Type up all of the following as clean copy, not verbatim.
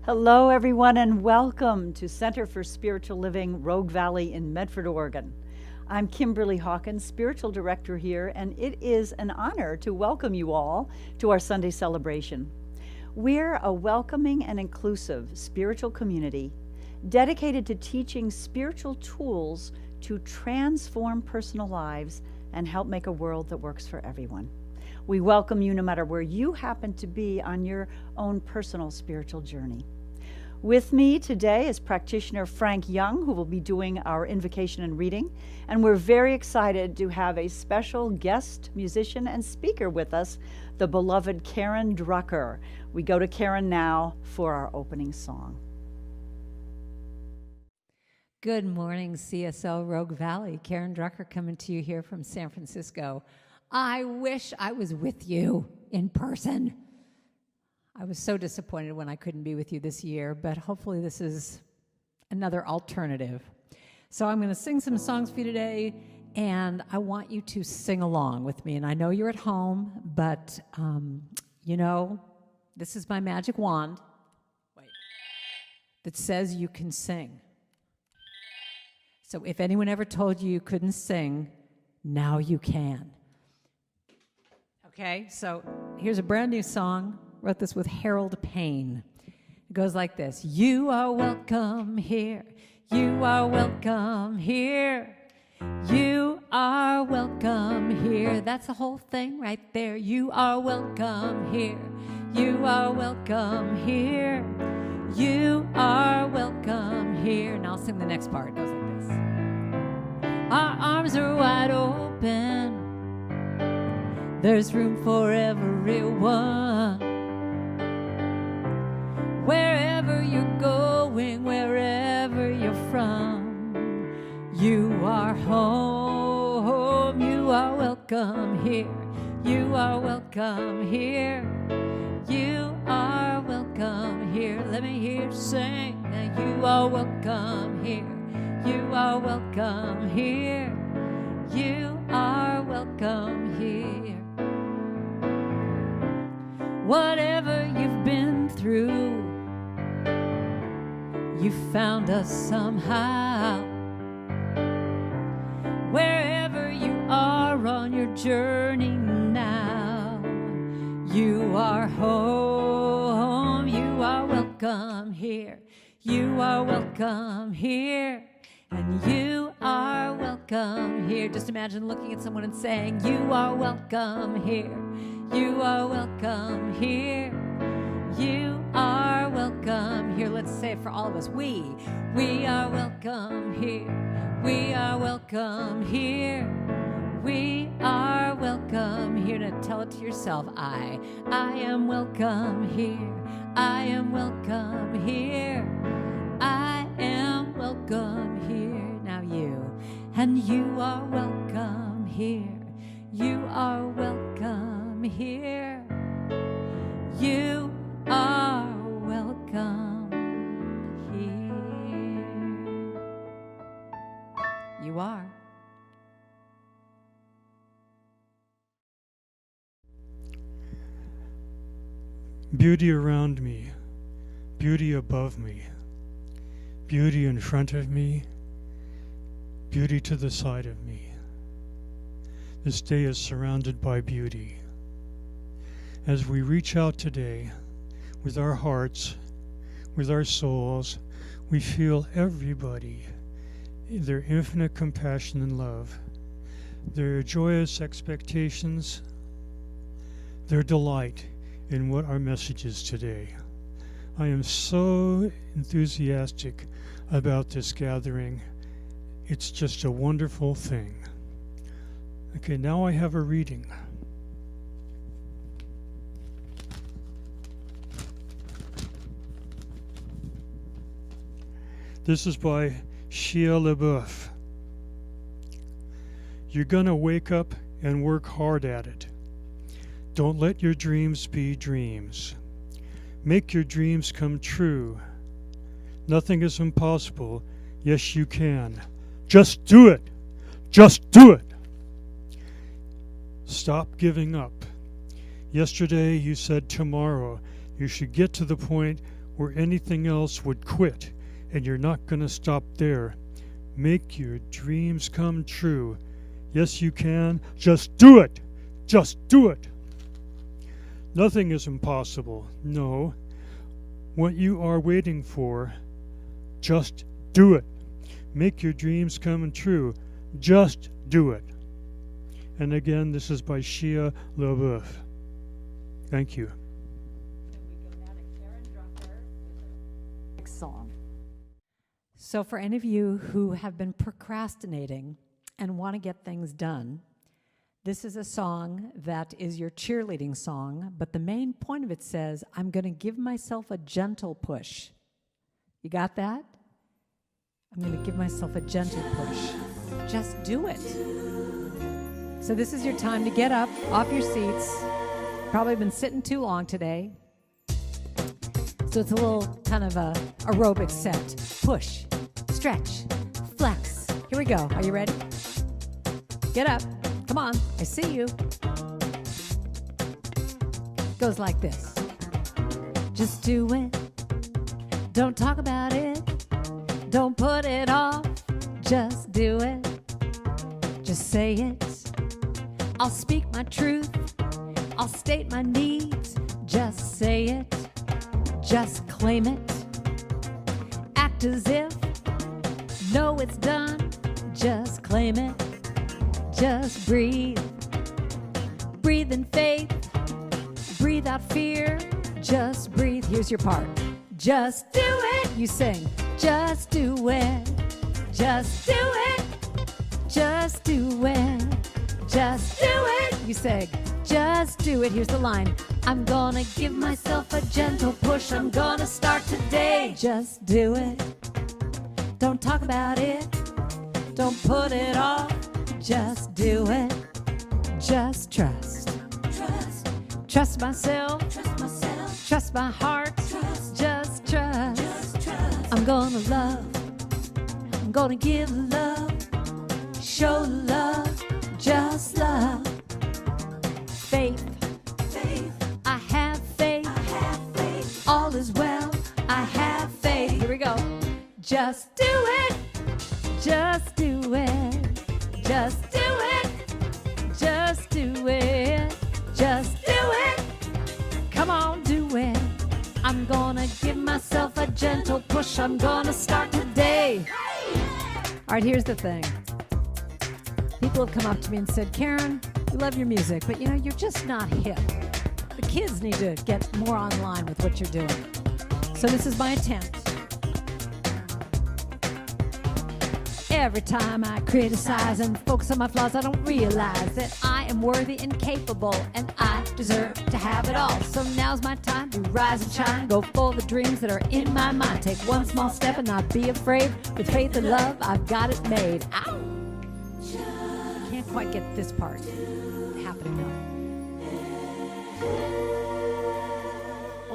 Hello, everyone, and welcome to Center for Spiritual Living, Rogue Valley in Medford, Oregon. I'm Kimberly Hawkins, Spiritual Director here, and it is an honor to welcome you all to our Sunday celebration. We're a welcoming and inclusive spiritual community dedicated to teaching spiritual tools to transform personal lives and help make a world that works for everyone. We welcome you no matter where you happen to be on your own personal spiritual journey. With me today is practitioner Frank Young, who will be doing our invocation and reading, and we're very excited to have a special guest musician and speaker with us, the beloved Karen Drucker. We go to Karen now for our opening song. Good morning, CSL Rogue Valley. Karen Drucker coming to you here from San Francisco. I wish I was with you in person. I was so disappointed when I couldn't be with you this year, but hopefully this is another alternative. So I'm going to sing some songs for you today, and I want you to sing along with me. And I know you're at home, but, this is my magic wand that says you can sing. So if anyone ever told you you couldn't sing, now you can. Okay, so here's a brand new song. Wrote this with Harold Payne. It goes like this. You are welcome here. You are welcome here. You are welcome here. That's the whole thing right there. You are welcome here. You are welcome here. You are welcome here. Now I'll sing the next part. It goes like this. Our arms are wide open. There's room for everyone. Wherever you're going, wherever you're from, you are home. You are welcome here. You are welcome here. You are welcome here. Let me hear you sing. Now you are welcome here. You are welcome here. You are welcome here. Whatever you've been through, you found us somehow. Wherever you are on your journey now, you are home. You are welcome here. You are welcome here. And you are welcome here. Just imagine looking at someone and saying, you are welcome here. You are welcome here. You are welcome here. Let's say it for all of us. We are welcome here. We are welcome here. We are welcome here. Now tell it to yourself. I am welcome here. I am welcome here. I am welcome here. Now you. And you are welcome here. You are welcome here. You are welcome here. You are. Beauty around me, beauty above me, beauty in front of me, beauty to the side of me. This day is surrounded by beauty. As we reach out today with our hearts, with our souls, we feel everybody, their infinite compassion and love, their joyous expectations, their delight in what our message is today. I am so enthusiastic about this gathering. It's just a wonderful thing. Okay, now I have a reading. This is by Shia LaBeouf. You're gonna wake up and work hard at it. Don't let your dreams be dreams. Make your dreams come true. Nothing is impossible. Yes, you can. Just do it. Just do it. Stop giving up. Yesterday you said tomorrow. You should get to the point where anything else would quit, and you're not going to stop there. Make your dreams come true. Yes, you can. Just do it. Just do it. Nothing is impossible. No. What you are waiting for, just do it. Make your dreams come true. Just do it. And again, this is by Shia LaBeouf. Thank you. Next song. So for any of you who have been procrastinating and want to get things done, this is a song that is your cheerleading song, but the main point of it says, I'm going to give myself a gentle push. You got that? I'm going to give myself a gentle push. Just do it. So this is your time to get up off your seats. Probably been sitting too long today. So it's a little kind of a aerobic set. Push, stretch, flex. Here we go. Are you ready? Get up. Come on. I see you. Goes like this. Just do it. Don't talk about it. Don't put it off. Just do it. Just say it. I'll speak my truth. I'll state my needs. Just say it. Just claim it. Act as if. Know it's done. Just claim it. Just breathe. Breathe in faith. Breathe out fear. Just breathe. Here's your part. Just do it. You sing. Just do it. Just do it. Just do it. Just do it. You say, just do it. Here's the line. I'm gonna give myself a gentle push. I'm gonna start today. Just do it. Don't talk about it. Don't put it off. Just do it. Just trust. Trust myself. Trust my heart. Just trust. I'm gonna love. I'm gonna give love. Show love. Just love. Faith. I have faith. All is well. I have faith. Here we go. Just do it. Just do it. Just do it. Just do it. Just do it. Come on, do it. I'm gonna give myself a gentle push. I'm gonna start today. All right, here's the thing. People have come up to me and said, Karen, we love your music, but you're just not hip. The kids need to get more online with what you're doing. So this is my attempt. Every time I criticize and focus on my flaws, I don't realize that I am worthy and capable, and I deserve to have it all. So now's my time to rise and shine, go for the dreams that are in my mind. Take one small step and not be afraid. With faith and love, I've got it made. Ow! Can't quite get this part happening though.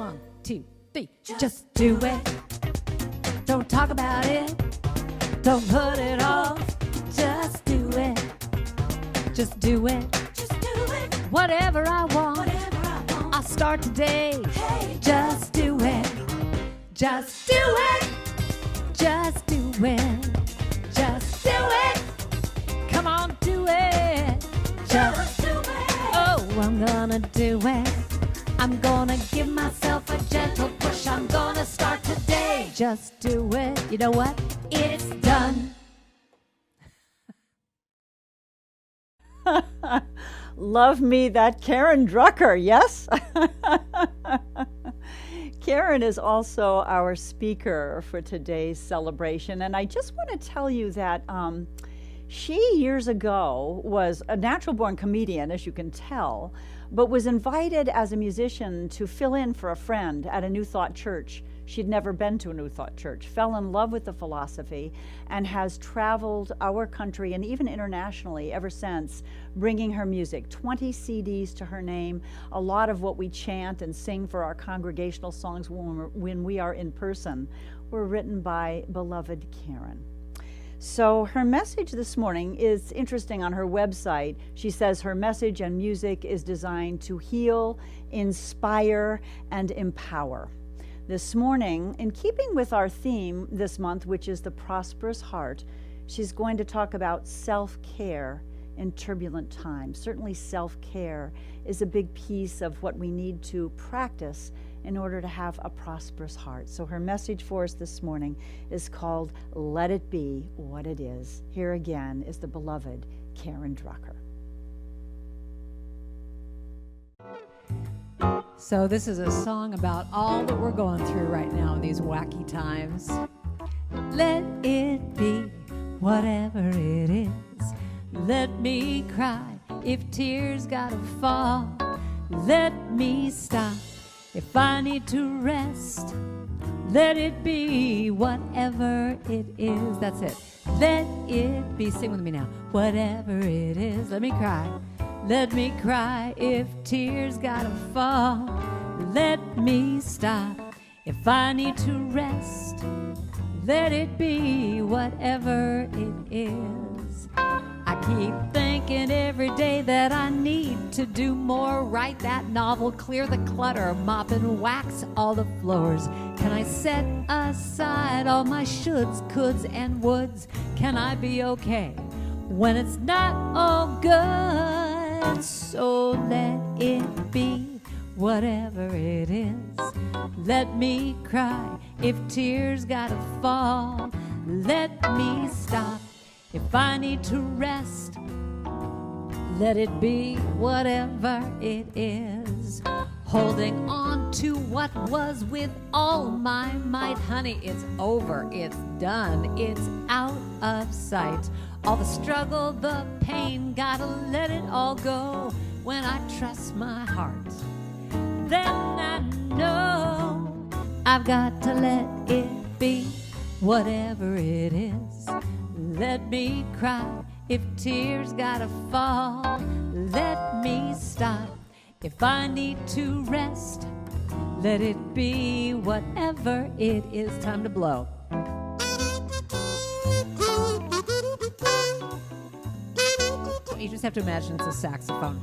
1, 2, 3. Just do it. Don't talk about it. Don't put it off. Just do it. Just do it. Just do it. Whatever I want. I'll start today. Hey, just do it. Just do it. Just do it. Just do it. Come on, do it. Just do it. Oh, I'm gonna do it. I'm gonna give myself a gentle push. I'm gonna start today. Just do it. You know what? It's done. Love me that Karen Drucker, yes? Karen is also our speaker for today's celebration, and I just want to tell you that she years ago was a natural-born comedian, as you can tell, but was invited as a musician to fill in for a friend at a New Thought church. She'd never been to a New Thought church, fell in love with the philosophy, and has traveled our country and even internationally ever since, bringing her music. 20 CDs to her name. A lot of what we chant and sing for our congregational songs when we are in person were written by beloved Karen. So her message this morning is interesting. On her website, she says her message and music is designed to heal, inspire, and empower. This morning, in keeping with our theme this month, which is the prosperous heart, she's going to talk about self-care in turbulent times. Certainly self-care is a big piece of what we need to practice in order to have a prosperous heart. So her message for us this morning is called Let It Be What It Is. Here again is the beloved Karen Drucker. So this is a song about all that we're going through right now in these wacky times. Let it be whatever it is. Let me cry if tears gotta fall. Let me stop if I need to rest. Let it be whatever it is. That's it. Let it be. Sing with me now. Whatever it is. Let me cry. Let me cry if tears gotta fall. Let me stop if I need to rest. Let it be whatever it is. I keep thinking every day that I need to do more. Write that novel, clear the clutter, mop and wax all the floors. Can I set aside all my shoulds, coulds, and woulds? Can I be okay when it's not all good? So let it be whatever it is. Let me cry if tears gotta fall. Let me stop if I need to rest. Let it be whatever it is. Holding on to what was with all my might. Honey, it's over, it's done, it's out of sight. All the struggle, the pain, gotta let it all go. When I trust my heart, then I know I've got to let it be whatever it is. Let me cry if tears gotta fall. Let me stop if I need to rest. Let it be whatever it is. Time to blow. You just have to imagine it's a saxophone.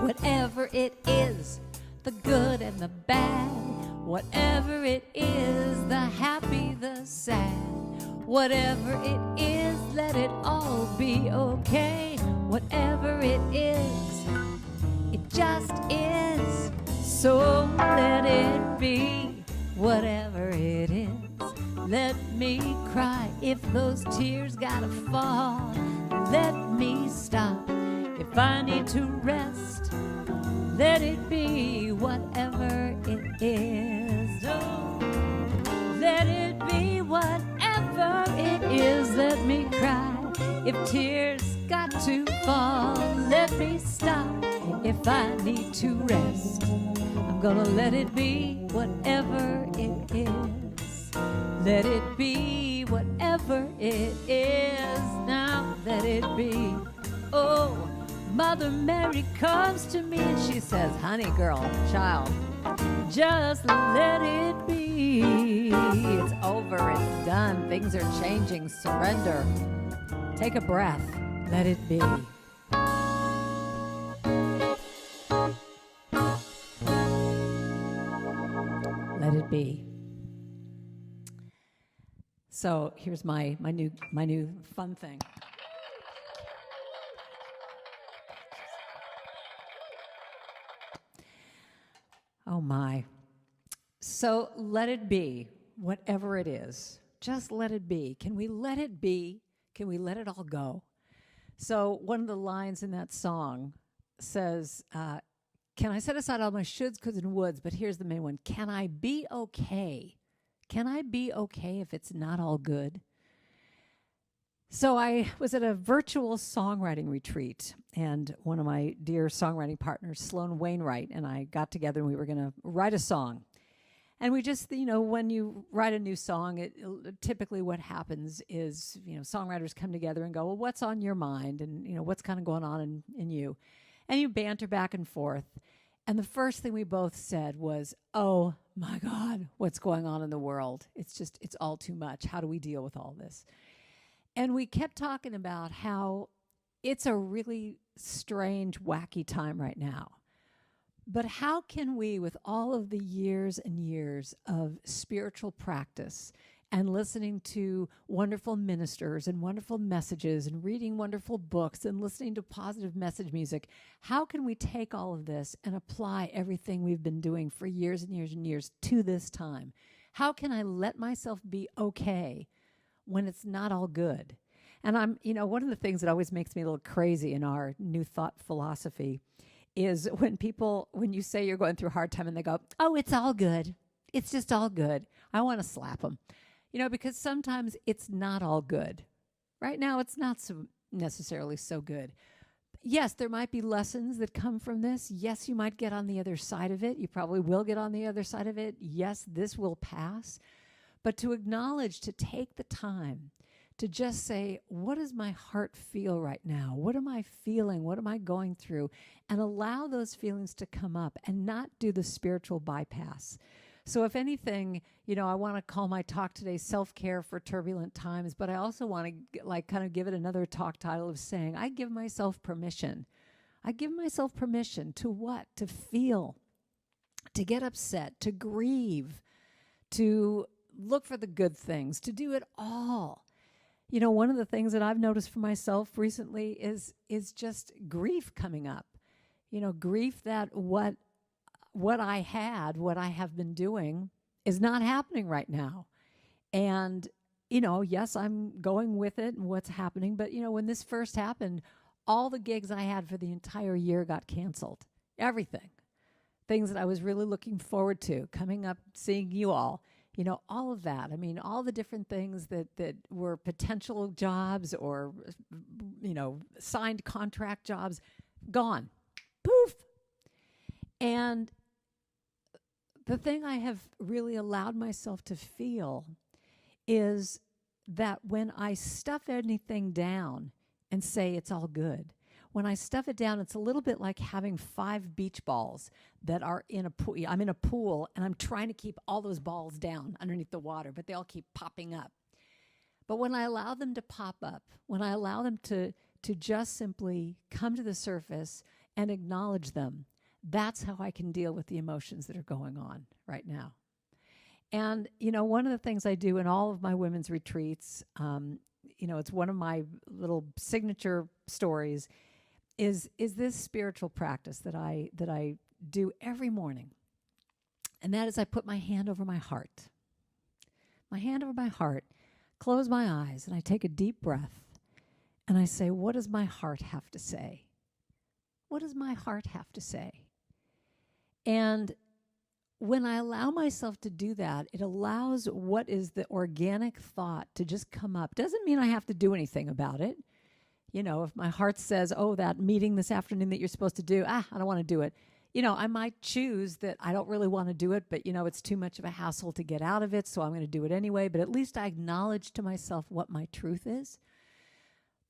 Whatever it is, the good and the bad. Whatever it is, the happy, the sad. Whatever it is, let it all be okay. Whatever it is, it just is. So let it be whatever it is. Let me cry if those tears gotta fall. Let me stop if I need to rest. Let it be whatever it is. Oh, let it be whatever it is. Let me cry if tears got to fall. Let me stop if I need to rest. I'm gonna let it be whatever it is. Let it be whatever it is. Now let it be. Oh, Mother Mary comes to me and she says, honey, girl, child, just let it be. It's over, it's done, things are changing, surrender. Take a breath, let it be. Let it be. So here's my new fun thing. Oh my. So let it be, whatever it is. Just let it be. Can we let it be? Can we let it all go? So one of the lines in that song says, can I set aside all my shoulds, coulds, and woulds? But here's the main one. Can I be okay? Can I be okay if it's not all good? So I was at a virtual songwriting retreat, and one of my dear songwriting partners, Sloan Wainwright, and I got together, and we were going to write a song. And we just, when you write a new song, typically what happens is, songwriters come together and go, well, what's on your mind? And, what's kind of going on in you? And you banter back and forth. And the first thing we both said was, oh, my God, what's going on in the world? It's all too much. How do we deal with all this? And we kept talking about how it's a really strange, wacky time right now. But how can we, with all of the years and years of spiritual practice and listening to wonderful ministers and wonderful messages and reading wonderful books and listening to positive message music, how can we take all of this and apply everything we've been doing for years and years and years to this time? How can I let myself be okay when it's not all good? And one of the things that always makes me a little crazy in our New Thought philosophy is when you say you're going through a hard time and they go, oh, it's all good. It's just all good. I want to slap them. Because sometimes it's not all good. Right now, it's not so necessarily so good. Yes, there might be lessons that come from this. Yes, you might get on the other side of it. You probably will get on the other side of it. Yes, this will pass. But to acknowledge, to take the time to just say, what does my heart feel right now? What am I feeling? What am I going through? And allow those feelings to come up and not do the spiritual bypass. So if anything, I want to call my talk today Self-Care for Turbulent Times, but I also want to kind of give it another talk title of saying, I give myself permission. I give myself permission to what? To feel, to get upset, to grieve, to look for the good things, to do it all. One of the things that I've noticed for myself recently is just grief coming up. Grief that what I have been doing is not happening right now. And, yes, I'm going with it and what's happening. But, when this first happened, all the gigs I had for the entire year got canceled. Everything. Things that I was really looking forward to, coming up, seeing you all. All of that. I mean, all the different things that were potential jobs or, signed contract jobs, gone. Poof. And the thing I have really allowed myself to feel is that when I stuff anything down and say it's all good, when I stuff it down, it's a little bit like having 5 beach balls that are in a pool. I'm in a pool, and I'm trying to keep all those balls down underneath the water, but they all keep popping up. But when I allow them to pop up, when I allow them to just simply come to the surface and acknowledge them, that's how I can deal with the emotions that are going on right now. And, one of the things I do in all of my women's retreats, it's one of my little signature stories, is this spiritual practice that I do every morning. And that is I put my hand over my heart. My hand over my heart, close my eyes, and I take a deep breath. And I say, what does my heart have to say? What does my heart have to say? And when I allow myself to do that, it allows what is the organic thought to just come up. Doesn't mean I have to do anything about it. If my heart says, oh, that meeting this afternoon that you're supposed to do, I don't want to do it. I might choose that I don't really want to do it, but, it's too much of a hassle to get out of it, so I'm going to do it anyway. But at least I acknowledge to myself what my truth is.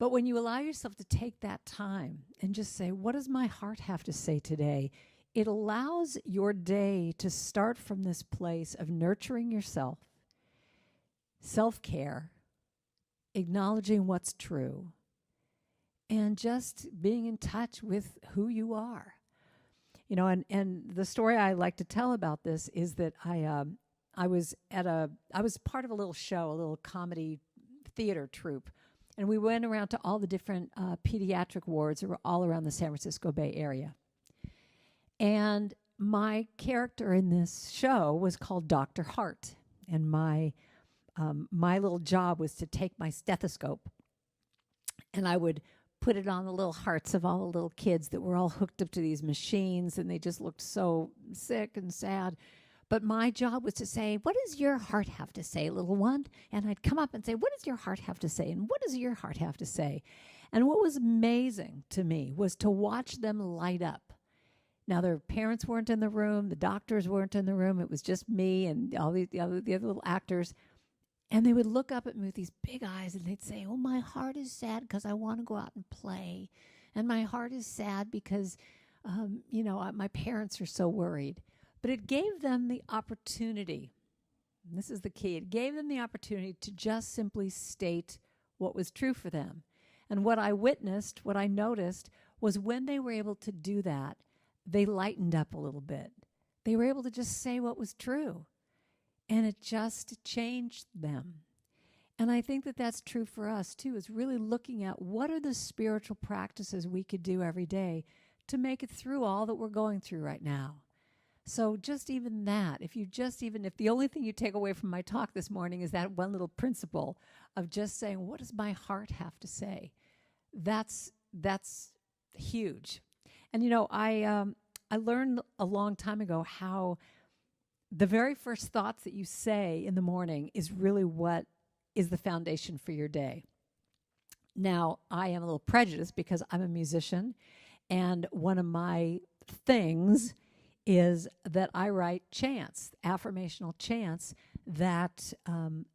But when you allow yourself to take that time and just say, what does my heart have to say today? It allows your day to start from this place of nurturing yourself, self-care, acknowledging what's true, and just being in touch with who you are. And the story I like to tell about this is that I was part of a little show, a little comedy theater troupe, and we went around to all the different pediatric wards that were all around the San Francisco Bay Area. And my character in this show was called Dr. Hart, and my little job was to take my stethoscope, and I would put it on the little hearts of all the little kids that were all hooked up to these machines, and they just looked so sick and sad. But my job was to say, what does your heart have to say, little one? And I'd come up and say, what does your heart have to say? And what does your heart have to say? And what was amazing to me was to watch them light up. Now, their parents weren't in the room. The doctors weren't in the room. It was just me and all the other little actors. And they would look up at me with these big eyes, and they'd say, oh, my heart is sad because I want to go out and play. And my heart is sad because, my parents are so worried. But it gave them the opportunity, and this is the key, it gave them the opportunity to just simply state what was true for them. And what I witnessed, what I noticed, was when they were able to do that, they lightened up a little bit. They were able to just say what was true. And it just changed them. And I think that that's true for us, too, is really looking at what are the spiritual practices we could do every day to make it through all that we're going through right now. So just even that, if the only thing you take away from my talk this morning is that one little principle of just saying, what does my heart have to say? That's huge. And, I learned a long time ago how the very first thoughts that you say in the morning is really what is the foundation for your day. Now, I am a little prejudiced because I'm a musician, and one of my things is that I write chants, affirmational chants that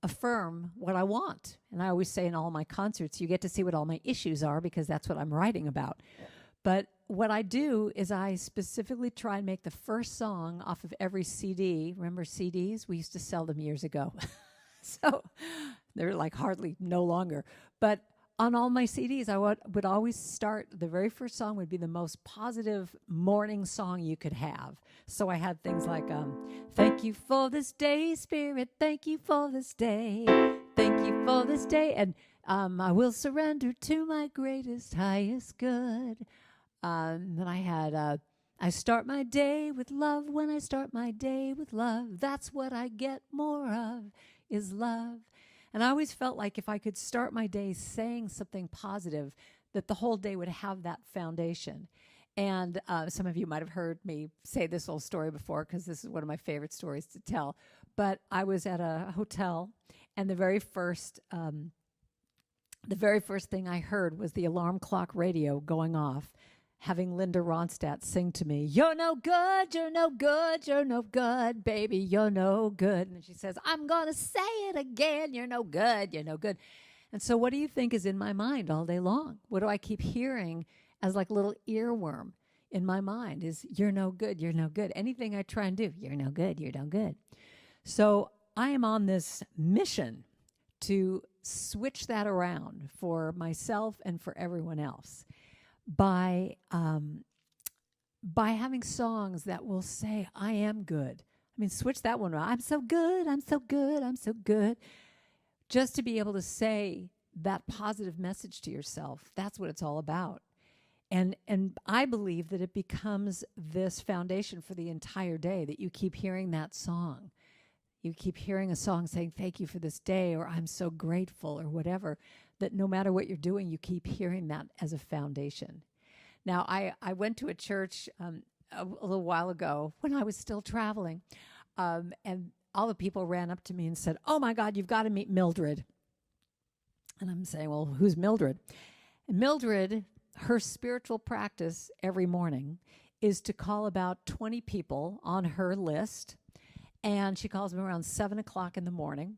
affirm what I want. And I always say in all my concerts, you get to see what all my issues are because that's what I'm writing about. But what I do is I specifically try and make the first song off of every CD. Remember CDs? We used to sell them years ago. So they're like hardly no longer. But on all my CDs, I would always start, the very first song would be the most positive morning song you could have. So I had things like, thank you for this day, Spirit, thank you for this day, thank you for this day, and I will surrender to my greatest, highest good. Then I had, I start my day with love when I start my day with love. That's what I get more of, is love. And I always felt like if I could start my day saying something positive, that the whole day would have that foundation. And some of you might have heard me say this old story before because this is one of my favorite stories to tell. But I was at a hotel, and the very first thing I heard was the alarm clock radio going off, having Linda Ronstadt sing to me, "You're no good, you're no good, you're no good, baby, you're no good." And she says, "I'm going to say it again, you're no good, you're no good." And so what do you think is in my mind all day long? What do I keep hearing as like a little earworm in my mind is, you're no good, you're no good. Anything I try and do, you're no good, you're no good. So I am on this mission to switch that around for myself and for everyone else. By having songs that will say, I am good. I mean, switch that one around. I'm so good, I'm so good, I'm so good. Just to be able to say that positive message to yourself, that's what it's all about. And I believe that it becomes this foundation for the entire day, that you keep hearing that song. You keep hearing a song saying, thank you for this day, or I'm so grateful, or whatever, that no matter what you're doing, you keep hearing that as a foundation. Now, I went to a church a little while ago when I was still traveling, and all the people ran up to me and said, "Oh, my God, you've got to meet Mildred." And I'm saying, well, who's Mildred? And Mildred, her spiritual practice every morning is to call about 20 people on her list, and she calls them around 7 o'clock in the morning.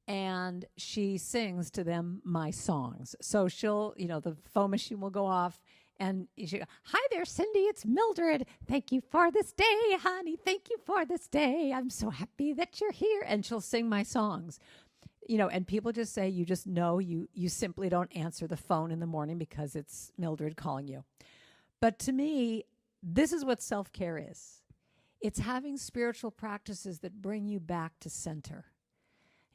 And she sings to them my songs. So she'll, the phone machine will go off, and she'll go, "Hi there, Cindy, it's Mildred. Thank you for this day, honey. Thank you for this day. I'm so happy that you're here." And she'll sing my songs. And people just say, you just know you simply don't answer the phone in the morning because it's Mildred calling you. But to me, this is what self-care is. It's having spiritual practices that bring you back to center.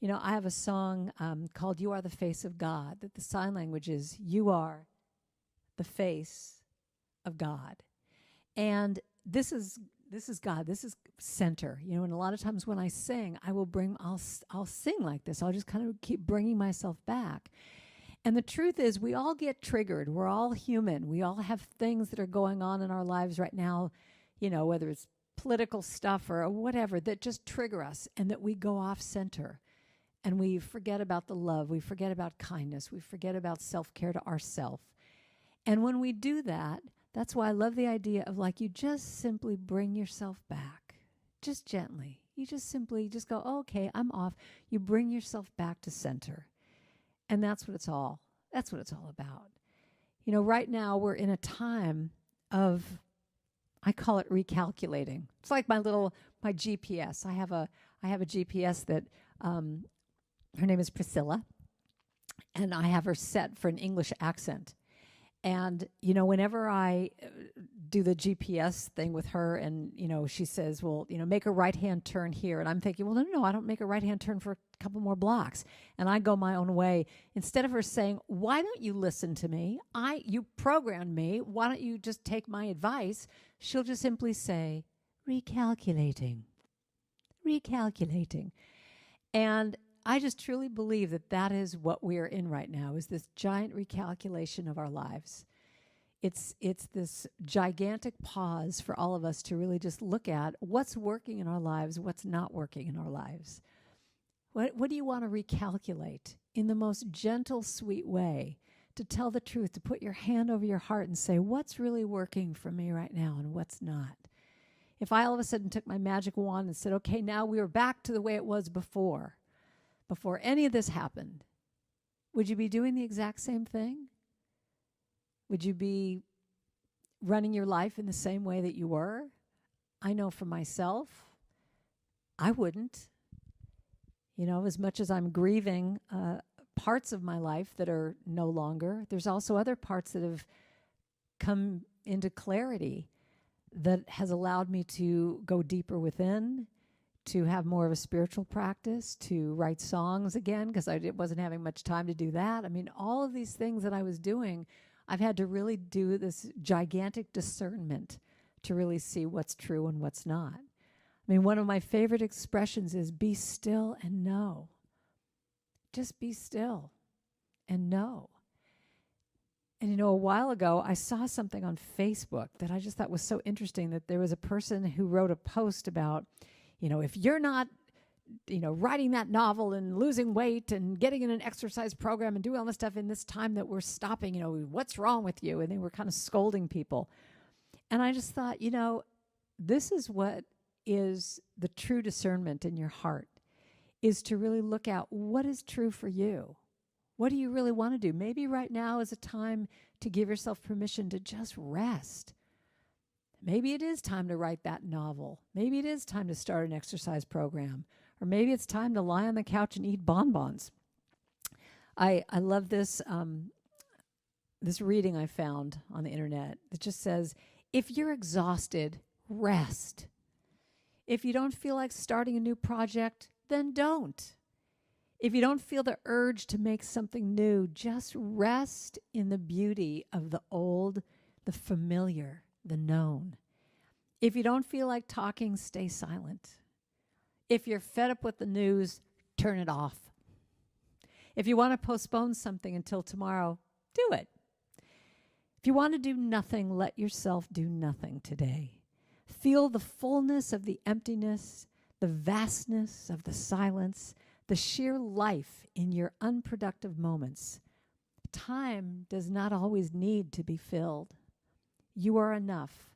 I have a song called "You Are the Face of God," that the sign language is, you are the face of God. And this is God. This is center. And a lot of times when I sing, I'll sing like this. I'll just kind of keep bringing myself back. And the truth is, we all get triggered. We're all human. We all have things that are going on in our lives right now, whether it's political stuff or whatever, that just trigger us and that we go off center. And we forget about the love. We forget about kindness. We forget about self-care to ourselves. And when we do that, that's why I love the idea of you just simply bring yourself back, just gently. You just simply go, oh, okay, I'm off. You bring yourself back to center. And that's what it's all about. Right now we're in a time of, I call it recalculating. It's like my GPS. I have a GPS that, her name is Priscilla, and I have her set for an English accent. And, whenever I do the GPS thing with her and, she says, well, make a right-hand turn here. And I'm thinking, well, no, I don't make a right-hand turn for a couple more blocks. And I go my own way. Instead of her saying, why don't you listen to me? You programmed me. Why don't you just take my advice? She'll just simply say, recalculating. And I just truly believe that is what we're in right now, is this giant recalculation of our lives. It's this gigantic pause for all of us to really just look at what's working in our lives, what's not working in our lives. What do you want to recalculate in the most gentle, sweet way, to tell the truth, to put your hand over your heart and say, what's really working for me right now and what's not? If I all of a sudden took my magic wand and said, okay, now we are back to the way it was before any of this happened, would you be doing the exact same thing? Would you be running your life in the same way that you were? I know for myself, I wouldn't. As much as I'm grieving parts of my life that are no longer, there's also other parts that have come into clarity that has allowed me to go deeper within, to have more of a spiritual practice, to write songs again, because I wasn't having much time to do that. I mean, all of these things that I was doing, I've had to really do this gigantic discernment to really see what's true and what's not. I mean, one of my favorite expressions is be still and know. Just be still and know. And a while ago, I saw something on Facebook that I just thought was so interesting, that there was a person who wrote a post about, if you're not, writing that novel and losing weight and getting in an exercise program and doing all this stuff in this time that we're stopping, what's wrong with you? And they were kind of scolding people. And I just thought, this is what is the true discernment in your heart, is to really look at what is true for you. What do you really want to do? Maybe right now is a time to give yourself permission to just rest. Maybe it is time to write that novel. Maybe it is time to start an exercise program. Or maybe it's time to lie on the couch and eat bonbons. I love this reading I found on the internet that just says, if you're exhausted, rest. If you don't feel like starting a new project, then don't. If you don't feel the urge to make something new, just rest in the beauty of the old, the familiar, the known. If you don't feel like talking, stay silent. If you're fed up with the news, turn it off. If you want to postpone something until tomorrow, do it. If you want to do nothing, let yourself do nothing today. Feel the fullness of the emptiness, the vastness of the silence, the sheer life in your unproductive moments. Time does not always need to be filled. You are enough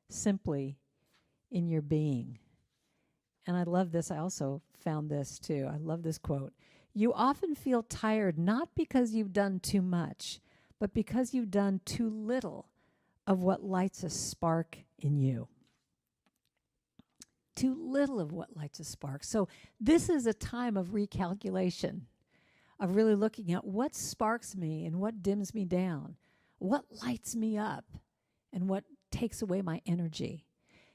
simply in your being. And I love this. I also found this too. I love this quote. You often feel tired not because you've done too much, but because you've done too little of what lights a spark in you. Too little of what lights a spark. So this is a time of recalculation, of really looking at what sparks me and what dims me down, what lights me up and what takes away my energy.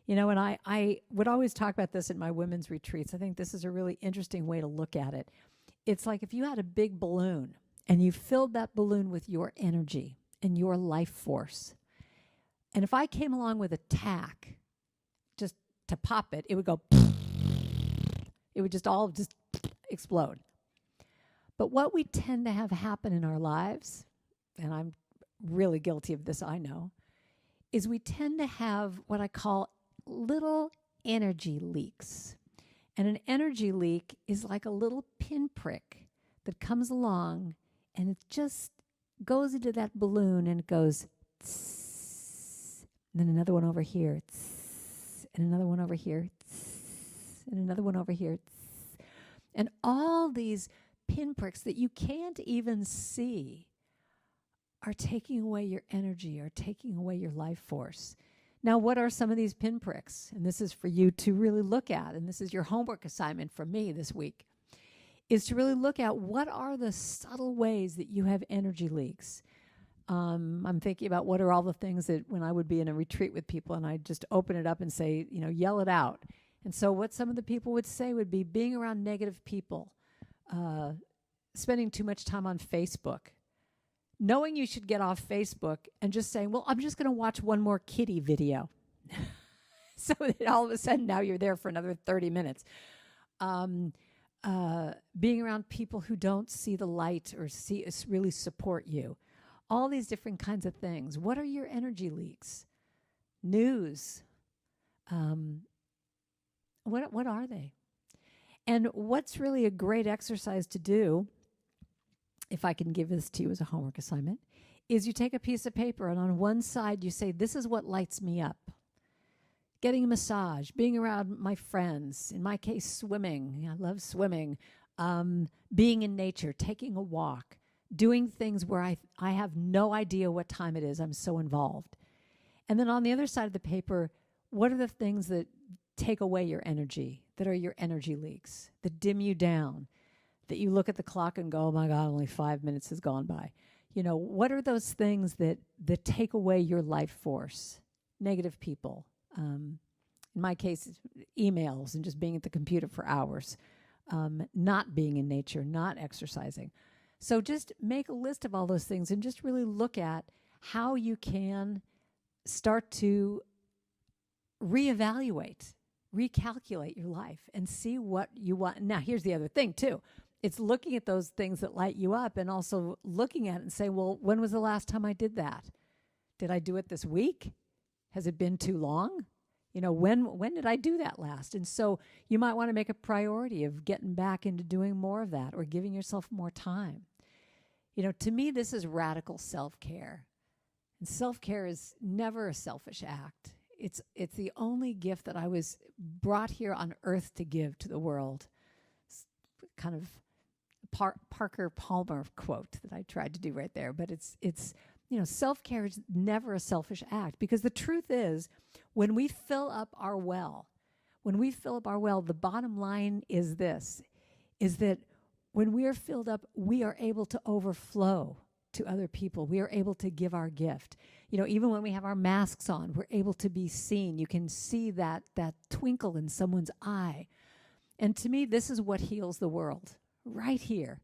And I would always talk about this at my women's retreats. I think this is a really interesting way to look at it. It's like if you had a big balloon and you filled that balloon with your energy and your life force. And if I came along with a tack, just to pop it, it would go, it would just all explode. But what we tend to have happen in our lives, and I'm really guilty of this, I know, is we tend to have what I call little energy leaks. And an energy leak is like a little pinprick that comes along and it just goes into that balloon and it goes, tss, and then another one over here, tss, and another one over here, tss, and another one over here. Tss. And all these pinpricks that you can't even see are taking away your energy, are taking away your life force. Now, what are some of these pinpricks? And this is for you to really look at, and this is your homework assignment from me this week, is to really look at what are the subtle ways that you have energy leaks. I'm thinking about what are all the things that when I would be in a retreat with people and I'd just open it up and say, yell it out. And so what some of the people would say would be being around negative people, spending too much time on Facebook, knowing you should get off Facebook and just saying, well, I'm just going to watch one more kitty video. So that all of a sudden now you're there for another 30 minutes. Being around people who don't see the light or really support you. All these different kinds of things. What are your energy leaks? News. What are they? And what's really a great exercise to do, if I can give this to you as a homework assignment, is you take a piece of paper and on one side you say, this is what lights me up. Getting a massage, being around my friends, in my case, swimming. I love swimming. Being in nature, taking a walk, doing things where I have no idea what time it is. I'm so involved. And then on the other side of the paper, what are the things that take away your energy, that are your energy leaks, that dim you down, that you look at the clock and go, oh my God, only 5 minutes has gone by. What are those things that take away your life force? Negative people. In my case, emails and just being at the computer for hours, not being in nature, not exercising. So just make a list of all those things and just really look at how you can start to reevaluate, recalculate your life and see what you want. Now, here's the other thing, too. It's looking at those things that light you up and also looking at it and say, well, when was the last time I did that? Did I do it this week? Has it been too long? When did I do that last? And so you might want to make a priority of getting back into doing more of that or giving yourself more time. To me, this is radical self-care. And self-care is never a selfish act. It's the only gift that I was brought here on earth to give to the world. It's kind of Parker Palmer quote that I tried to do right there. But it's self-care is never a selfish act, because the truth is, when we fill up our well, the bottom line is this, is that when we are filled up, we are able to overflow to other people. We are able to give our gift. Even when we have our masks on, we're able to be seen. You can see that twinkle in someone's eye. And to me, this is what heals the world, right here.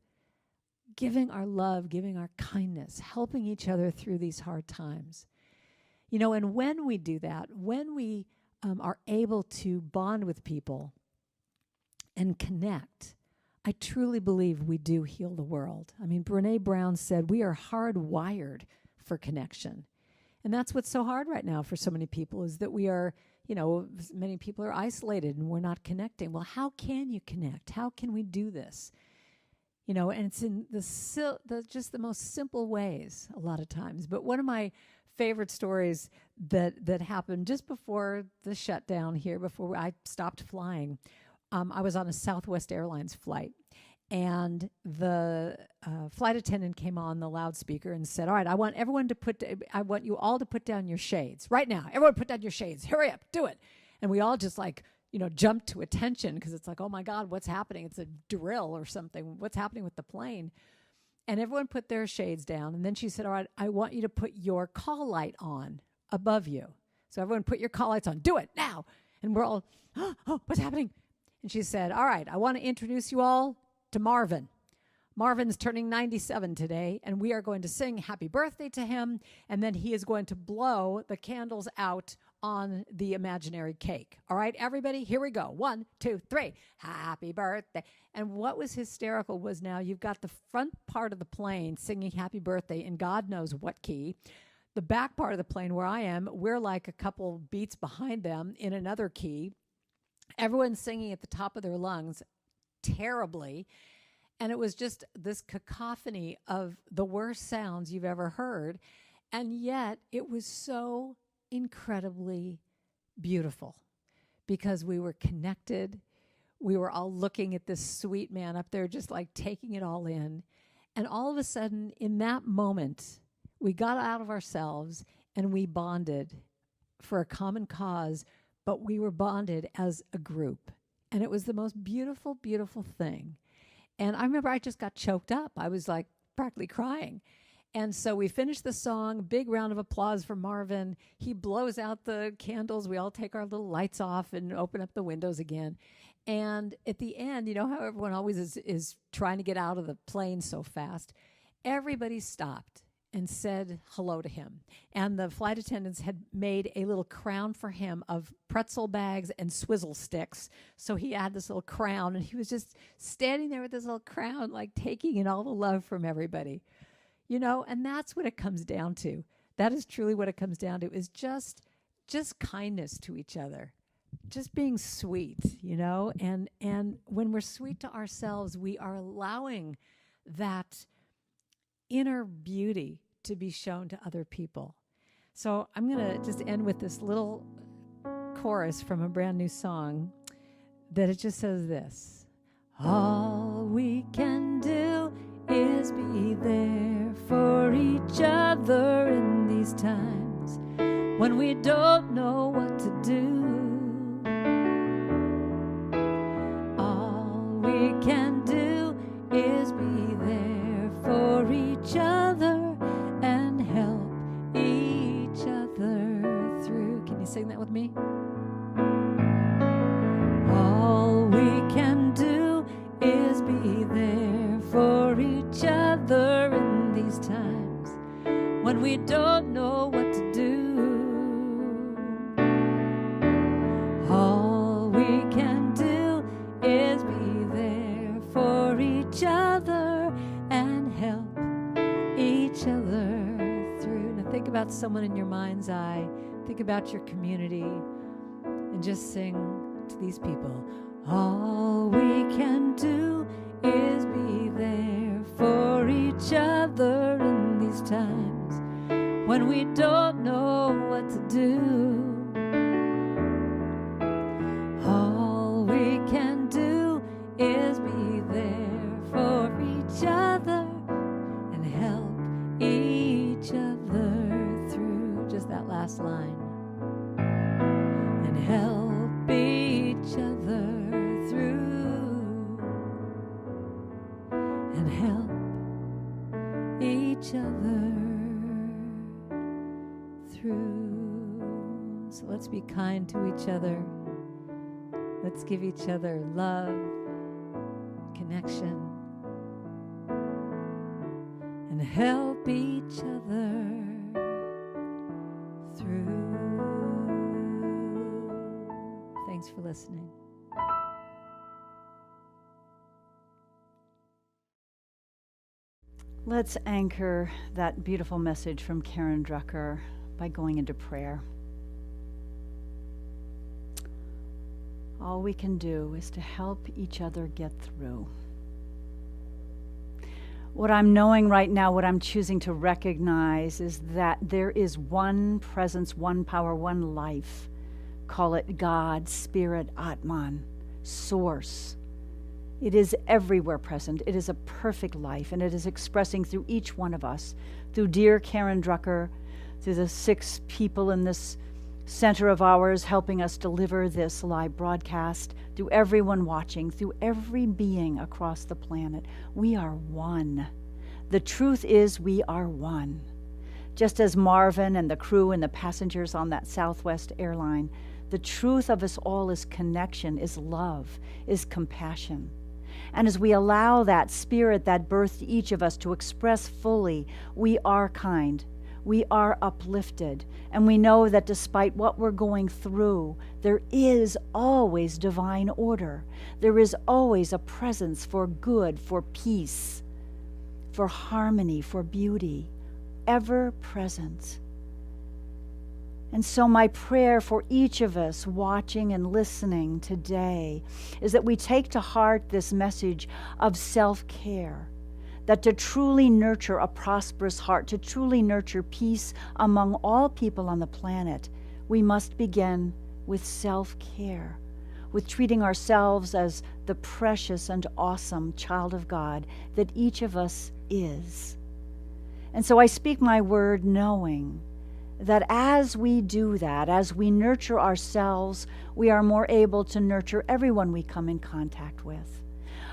Giving our love, giving our kindness, helping each other through these hard times. And when we do that, when we are able to bond with people and connect, I truly believe we do heal the world. I mean, Brené Brown said, we are hardwired for connection. And that's what's so hard right now for so many people, is that we are, many people are isolated and we're not connecting. Well, how can you connect? How can we do this? And it's in just the most simple ways a lot of times. But one of my favorite stories that happened just before the shutdown here, before I stopped flying, I was on a Southwest Airlines flight, and the flight attendant came on the loudspeaker and said, all right, I want you all to put down your shades right now. Everyone put down your shades. Hurry up, do it. And we all just jumped to attention, because it's like, oh my God, what's happening? It's a drill or something. What's happening with the plane? And everyone put their shades down. And then she said, all right, I want you to put your call light on above you. So everyone put your call lights on. Do it now. And we're all, oh, what's happening? And she said, all right, I want to introduce you all to Marvin. Marvin's turning 97 today, and we are going to sing happy birthday to him, and then he is going to blow the candles out on the imaginary cake. All right, everybody, here we go. 1, 2, 3. Happy birthday. And what was hysterical was, now you've got the front part of the plane singing happy birthday in God knows what key. The back part of the plane where I am, we're like a couple beats behind them in another key. Everyone's singing at the top of their lungs terribly. And it was just this cacophony of the worst sounds you've ever heard. And yet it was so incredibly beautiful, because we were connected. We were all looking at this sweet man up there, just like taking it all in. And all of a sudden, in that moment, we got out of ourselves and we bonded for a common cause, but we were bonded as a group. And it was the most beautiful, beautiful thing. And I remember I just got choked up. I was like practically crying. And so we finished the song, big round of applause for Marvin. He blows out the candles. We all take our little lights off and open up the windows again. And at the end, you know how everyone always is trying to get out of the plane so fast? Everybody stopped and said hello to him. And the flight attendants had made a little crown for him of pretzel bags and swizzle sticks. So he had this little crown, and he was just standing there with this little crown, like taking in all the love from everybody. You know, and that's what it comes down to. That is truly what it comes down to, is just kindness to each other. Just being sweet, you know? And when we're sweet to ourselves, we are allowing that inner beauty to be shown to other people. So I'm going to just end with this little chorus from a brand new song that it just says this. All we can do is be there for each other in these times when we don't know what to do. All we can do is be there for each other and help each other through. Can you sing that with me? All we can do is be there for each other in these times when we don't know what to do. All we can do is be there for each other and help each other through. Now think about someone in your mind's eye. Think about your community and just sing to these people. All we can do is be there for each other in these times when we don't know what to do. All we can do is be there for each other and help each other through. Just that last line. And help each other through. And help each other through. So let's be kind to each other. Let's give each other love, connection, and help each other through. Thanks for listening. Let's anchor that beautiful message from Karen Drucker by going into prayer. All we can do is to help each other get through. What I'm knowing right now, what I'm choosing to recognize, is that there is one presence, one power, one life. Call it God, Spirit, Atman, Source. It is everywhere present. It is a perfect life, and it is expressing through each one of us, through dear Karen Drucker, through the 6 people in this center of ours helping us deliver this live broadcast, through everyone watching, through every being across the planet. We are one. The truth is we are one. Just as Marvin and the crew and the passengers on that Southwest airline, the truth of us all is connection, is love, is compassion. And as we allow that spirit that birthed each of us to express fully, we are kind, we are uplifted, and we know that despite what we're going through, there is always divine order. There is always a presence for good, for peace, for harmony, for beauty, ever present. And so my prayer for each of us watching and listening today is that we take to heart this message of self-care, that to truly nurture a prosperous heart, to truly nurture peace among all people on the planet, we must begin with self-care, with treating ourselves as the precious and awesome child of God that each of us is. And so I speak my word knowing that as we do that, as we nurture ourselves, we are more able to nurture everyone we come in contact with.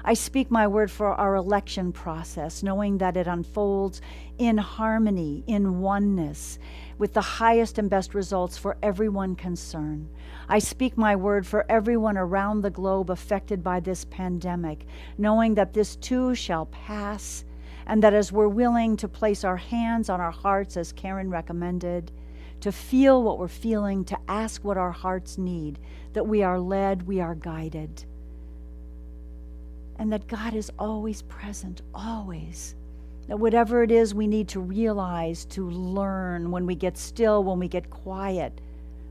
I speak my word for our election process, knowing that it unfolds in harmony, in oneness, with the highest and best results for everyone concerned. I speak my word for everyone around the globe affected by this pandemic, knowing that this too shall pass, and that as we're willing to place our hands on our hearts, as Karen recommended, to feel what we're feeling, to ask what our hearts need, that we are led, we are guided. And that God is always present, always. That whatever it is we need to realize, to learn, when we get still, when we get quiet,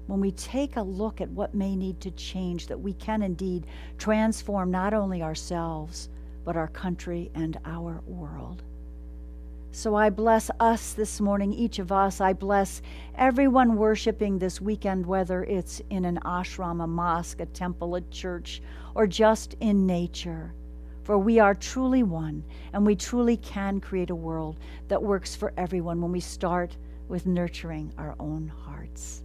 when we take a look at what may need to change, that we can indeed transform not only ourselves, but our country and our world. So I bless us this morning, each of us. I bless everyone worshiping this weekend, whether it's in an ashram, a mosque, a temple, a church, or just in nature. For we are truly one, and we truly can create a world that works for everyone when we start with nurturing our own hearts.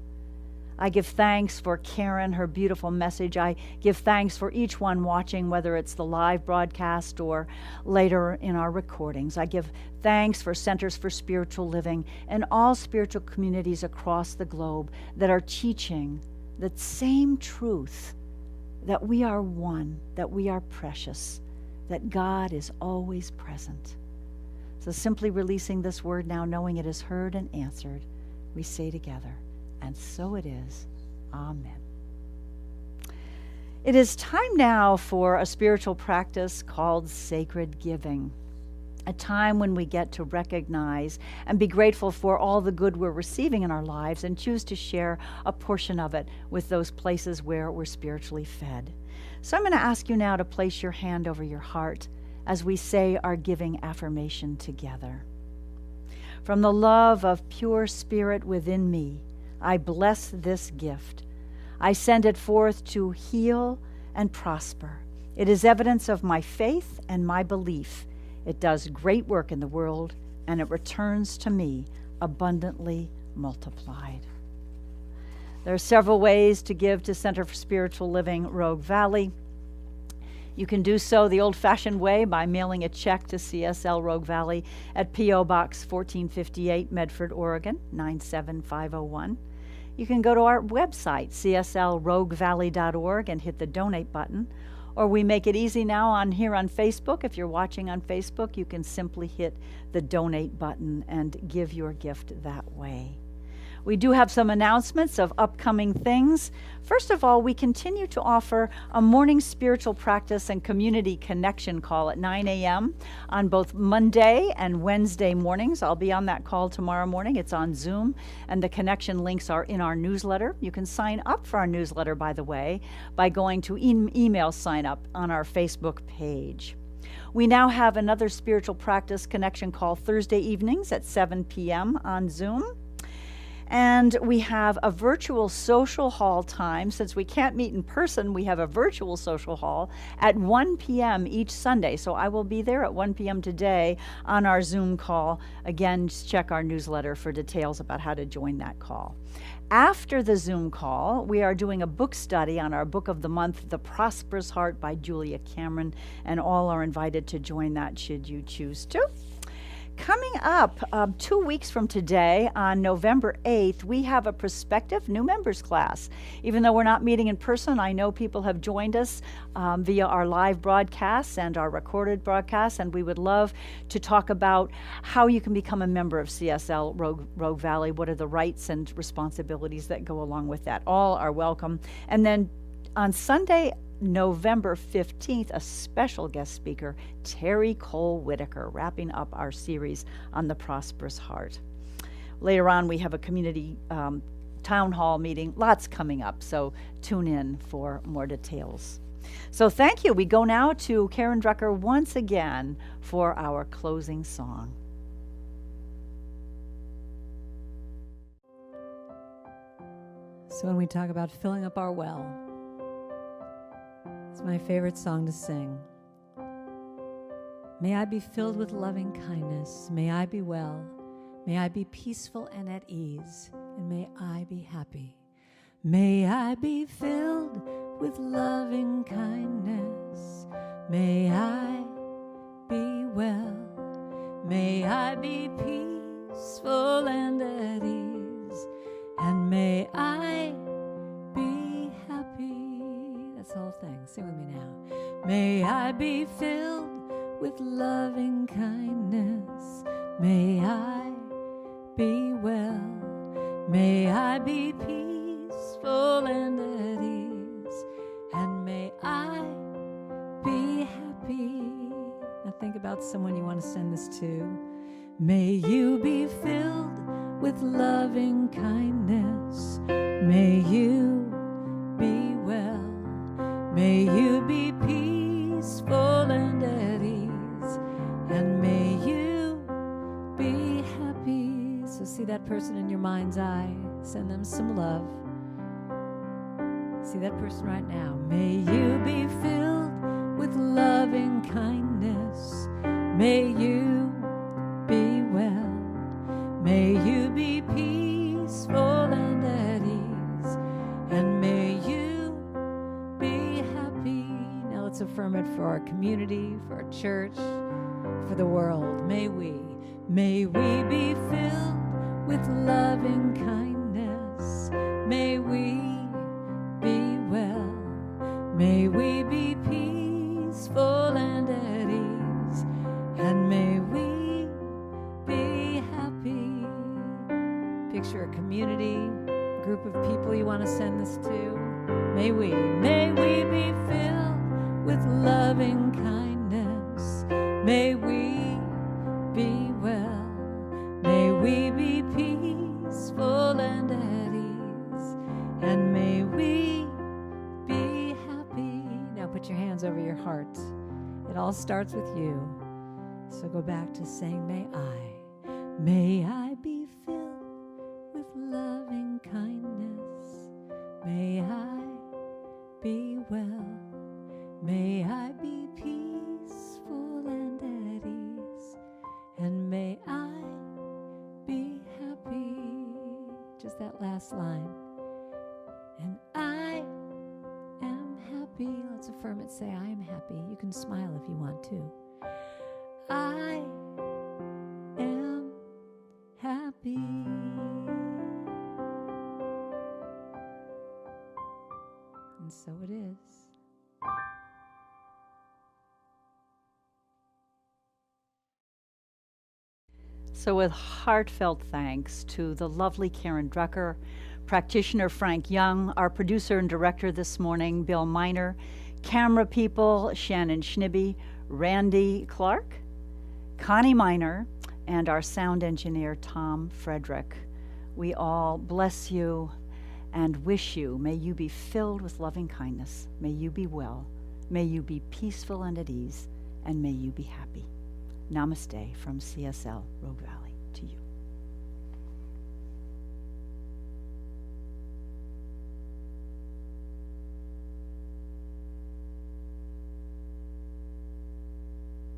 I give thanks for Karen, her beautiful message. I give thanks for each one watching, whether it's the live broadcast or later in our recordings. I give thanks for Centers for Spiritual Living and all spiritual communities across the globe that are teaching the same truth, that we are one, that we are precious, that God is always present. So simply releasing this word now, knowing it is heard and answered, we say together, and so it is. Amen. It is time now for a spiritual practice called sacred giving, a time when we get to recognize and be grateful for all the good we're receiving in our lives and choose to share a portion of it with those places where we're spiritually fed. So I'm going to ask you now to place your hand over your heart as we say our giving affirmation together. From the love of pure spirit within me, I bless this gift. I send it forth to heal and prosper. It is evidence of my faith and my belief. It does great work in the world, and it returns to me abundantly multiplied. There are several ways to give to Center for Spiritual Living, Rogue Valley. You can do so the old-fashioned way by mailing a check to CSL Rogue Valley at P.O. Box 1458, Medford, Oregon, 97501. You can go to our website, cslroguevalley.org, and hit the donate button. Or we make it easy now here on Facebook. If you're watching on Facebook, you can simply hit the donate button and give your gift that way. We do have some announcements of upcoming things. First of all, we continue to offer a morning spiritual practice and community connection call at 9 a.m. on both Monday and Wednesday mornings. I'll be on that call tomorrow morning. It's on Zoom, and the connection links are in our newsletter. You can sign up for our newsletter, by the way, by going to email sign up on our Facebook page. We now have another spiritual practice connection call Thursday evenings at 7 p.m. on Zoom. And we have a virtual social hall time. Since we can't meet in person, we have a virtual social hall at 1 p.m. each Sunday. So I will be there at 1 p.m. today on our Zoom call. Again, just check our newsletter for details about how to join that call. After the Zoom call, we are doing a book study on our book of the month, The Prosperous Heart by Julia Cameron, and all are invited to join that should you choose to. Coming up 2 weeks from today, on November 8th, we have a prospective new members class. Even though we're not meeting in person, I know people have joined us via our live broadcasts and our recorded broadcasts, and we would love to talk about how you can become a member of CSL Rogue Valley. What are the rights and responsibilities that go along with that? All are welcome. And then on Sunday, November 15th, a special guest speaker, Terry Cole Whitaker, wrapping up our series on the prosperous heart. Later on, we have a community town hall meeting, lots coming up, so tune in for more details. So thank you. We go now to Karen Drucker once again for our closing song. So when we talk about filling up our well, it's my favorite song to sing. May I be filled with loving kindness. May I be well. May I be peaceful and at ease. And may I be happy. May I be filled with loving kindness. May I be well. May I be peaceful and at ease. And may I be happy. That's the whole thing. Sing with me now. May I be filled with loving kindness. May I be well. May I be peaceful and at ease. And may I be happy. Now think about someone you want to send this to. May you be filled with loving kindness. May you be well. May you be peaceful and at ease. And may you be happy. So see that person in your mind's eye. Send them some love. See that person right now. May you be filled with loving kindness. May you be well. May you be peaceful and at ease. And may you be happy. Now let's affirm it for our community, for our church, for the world. May we be filled with loving kindness. May we be well. May we be peaceful and at ease. And may we be happy. Picture a community, a group of people you want to send this to. May we be filled with loving kindness. May we be well. May we be peaceful and at ease. And may we be happy. Now put your hands over your heart. It all starts with you. So go back to saying, may I be filled with loving kindness. May I be well. May I be peaceful and at ease. And may I be happy. Just that last line. And I am happy. Let's affirm it. Say, I am happy. You can smile if you want to. I am happy. And so it is. So with heartfelt thanks to the lovely Karen Drucker, practitioner Frank Young, our producer and director this morning, Bill Miner, camera people Shannon Schnibbe, Randy Clark, Connie Miner, and our sound engineer Tom Frederick. We all bless you and wish you, may you be filled with loving kindness, may you be well, may you be peaceful and at ease, and may you be happy. Namaste from CSL Rogue Valley to you.